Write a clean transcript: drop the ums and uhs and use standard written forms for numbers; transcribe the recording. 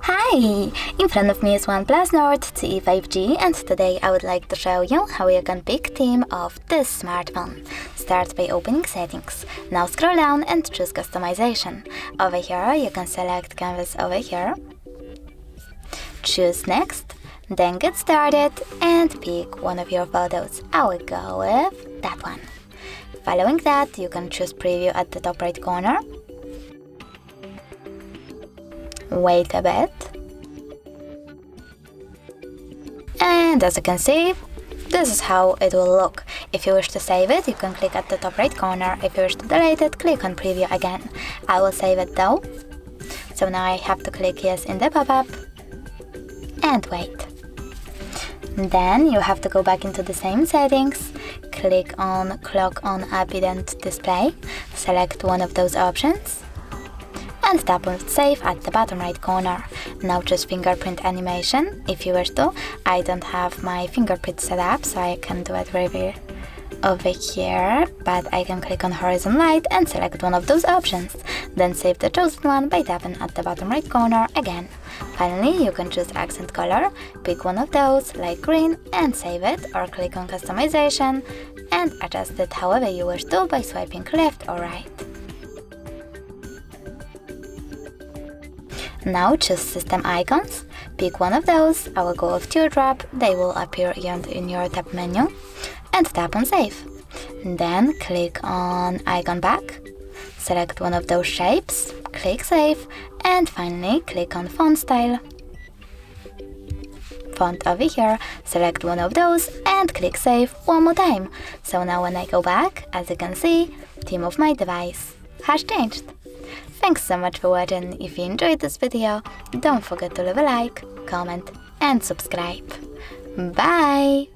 Hi! In front of me is OnePlus Nord CE 5G, and today I would like to show you how you can pick theme of this smartphone. Start by opening settings. Now scroll down and choose customization. Over here you can select canvas over here. Choose next, then get started and pick one of your photos. I will go with that one. Following that, you can choose preview at the top right corner. Wait a bit. And as you can see, this is how it will look. If you wish to save it, you can click at the top right corner. If you wish to delete it, click on preview again. I will save it though. So now I have to click yes in the pop-up and wait. Then you have to go back into the same settings, click on clock on evident display, select one of those options, and tap on save at the bottom right corner. Now choose fingerprint animation if you wish to. I don't have my fingerprint set up, so I can do it right over here, but I can click on horizon light and select one of those options. Then save the chosen one by tapping at the bottom right corner again. Finally, you can choose accent color, pick one of those like green and save it, or click on customization and adjust it however you wish to by swiping left or right. Now choose system icons, pick one of those. I will go with teardrop, they will appear in your tab menu, and tap on save. Then click on icon back, select one of those shapes, click save, and finally click on font style. Font over here, select one of those and click save one more time. So now when I go back, as you can see, theme of my device has changed. Thanks so much for watching. If you enjoyed this video, don't forget to leave a like, comment and subscribe. Bye!